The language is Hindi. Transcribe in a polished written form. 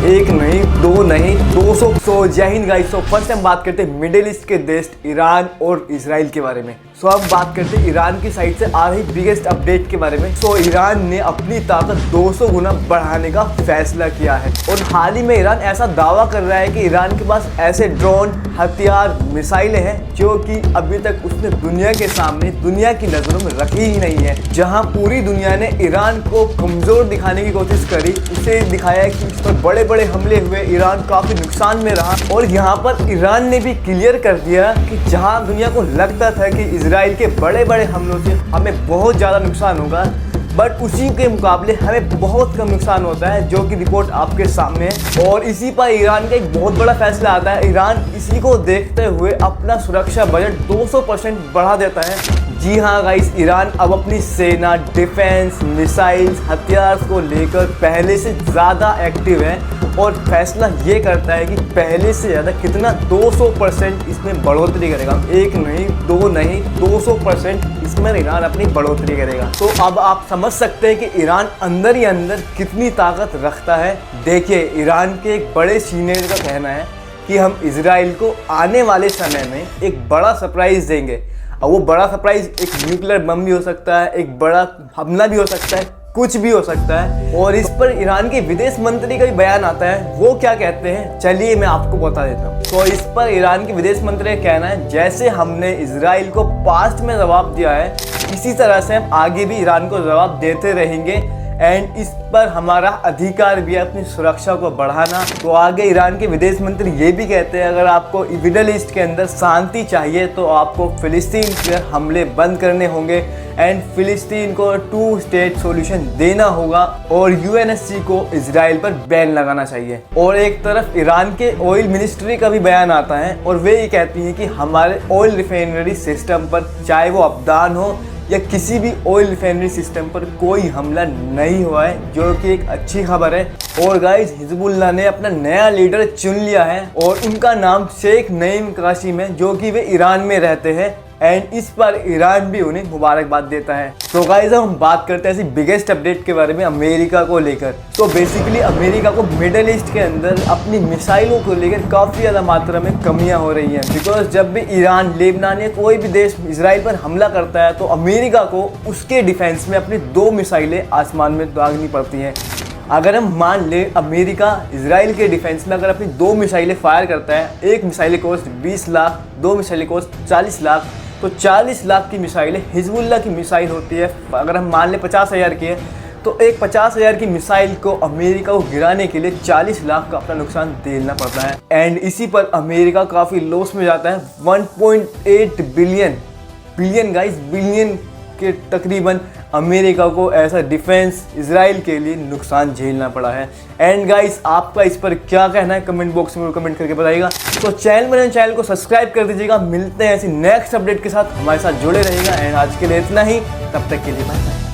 एक नहीं, दो नहीं, 200। सो जय हिंद गाइस। सो फर्स्ट हम बात करते हैं मिडिल ईस्ट के देश ईरान और इजराइल के बारे में। सो अब बात करते हैं ईरान की साइड से आ रही बिगेस्ट अपडेट के बारे में। सो ईरान ने अपनी ताकत 200 गुना बढ़ाने का फैसला किया है और हाल ही में ईरान ऐसा दावा कर रहा है कि ईरान के पास ऐसे ड्रोन, हथियार, मिसाइलें हैं जो कि अभी तक उसने दुनिया के सामने, दुनिया की नजरों में रखी ही नहीं है। जहां पूरी दुनिया ने ईरान को कमजोर दिखाने की कोशिश करी, उसे दिखाया कि इस पर बड़े बड़े हमले हुए, ईरान काफी नुकसान में रहा। और यहाँ पर ईरान ने भी क्लियर कर दिया कि जहाँ दुनिया को लगता था कि इजराइल के बड़े बड़े हमलों से हमें बहुत ज़्यादा नुकसान होगा, बट उसी के मुकाबले हमें बहुत कम नुकसान होता है, जो कि रिपोर्ट आपके सामने है। और इसी पर ईरान का एक बहुत बड़ा फैसला आता है। ईरान इसी को देखते हुए अपना सुरक्षा बजट 200% बढ़ा देता है। जी हाँ गाइस, ईरान अब अपनी सेना, डिफेंस, मिसाइल्स, हथियार को लेकर पहले से ज़्यादा एक्टिव है और फैसला ये करता है कि पहले से ज़्यादा कितना 200% इसमें बढ़ोतरी करेगा। एक नहीं, दो नहीं, 200% इसमें ईरान अपनी बढ़ोतरी करेगा। तो अब आप समझ सकते हैं कि ईरान अंदर ही अंदर कितनी ताकत रखता है। देखिए, ईरान के एक बड़े सीनियर का कहना है कि हम इजराइल को आने वाले समय में एक बड़ा सरप्राइज देंगे। और वो बड़ा सरप्राइज एक न्यूक्लियर बम भी हो सकता है, एक बड़ा हमला भी हो सकता है, कुछ भी हो सकता है। और इस पर ईरान के विदेश मंत्री का भी बयान आता है। वो क्या कहते हैं, चलिए मैं आपको बता देता हूँ। तो इस पर ईरान के विदेश मंत्री का कहना है, जैसे हमने इजराइल को पास्ट में जवाब दिया है, इसी तरह से हम आगे भी ईरान को जवाब देते रहेंगे। एंड इस पर हमारा अधिकार भी है अपनी सुरक्षा को बढ़ाना। तो आगे ईरान के विदेश मंत्री ये भी कहते हैं, अगर आपको मिडिल ईस्ट के अंदर शांति चाहिए तो आपको फिलिस्तीन पर हमले बंद करने होंगे एंड फिलिस्तीन को 2 स्टेट सॉल्यूशन देना होगा और यूएनएससी को इजराइल पर बैन लगाना चाहिए। और एक तरफ ईरान के ऑयल मिनिस्ट्री का भी बयान आता है और वे ये कहती हैं कि हमारे ऑयल रिफाइनरी सिस्टम पर, चाहे वो अबदान हो या किसी भी ऑयल रिफाइनरी सिस्टम पर, कोई हमला नहीं हुआ है, जो कि एक अच्छी खबर है। और गाइस, हिजबुल्लाह ने अपना नया लीडर चुन लिया है और उनका नाम शेख नईम कासिम है, जो कि वे ईरान में रहते हैं। एंड इस पर ईरान भी उन्हें मुबारकबाद देता है। तो गाइस, हम बात करते हैं ऐसी बिगेस्ट अपडेट के बारे में अमेरिका को लेकर। तो बेसिकली अमेरिका को मिडिल ईस्ट के अंदर अपनी मिसाइलों को लेकर काफ़ी ज़्यादा मात्रा में कमियां हो रही हैं। बिकॉज जब भी ईरान, लेबनान या कोई भी देश इजराइल पर हमला करता है तो अमेरिका को उसके डिफेंस में अपनी 2 मिसाइलें आसमान में दागनी पड़ती हैं। अगर हम मान ले अमेरिका इजराइल के डिफेंस में अगर अपनी 2 मिसाइलें फायर करता है, एक missile cost 20 lakh, 2 missile cost 40 lakh, तो 40 लाख की मिसाइलें हिजबुल्लाह की मिसाइल होती है। अगर हम मान लें 50,000 की है, तो एक 50,000 की मिसाइल को अमेरिका को गिराने के लिए 40 लाख का अपना नुकसान झेलना पड़ता है। एंड इसी पर अमेरिका काफ़ी लॉस में जाता है। 1.8 बिलियन गाइस, बिलियन के तकरीबन अमेरिका को ऐसा डिफेंस इजराइल के लिए नुकसान झेलना पड़ा है। एंड गाइस, आपका इस पर क्या कहना है कमेंट बॉक्स में कमेंट करके बताइएगा। तो चैनल को सब्सक्राइब कर दीजिएगा। मिलते हैं ऐसी नेक्स्ट अपडेट के साथ, हमारे साथ जुड़े रहिएगा। एंड आज के लिए इतना ही, तब तक के लिए बाय बाय।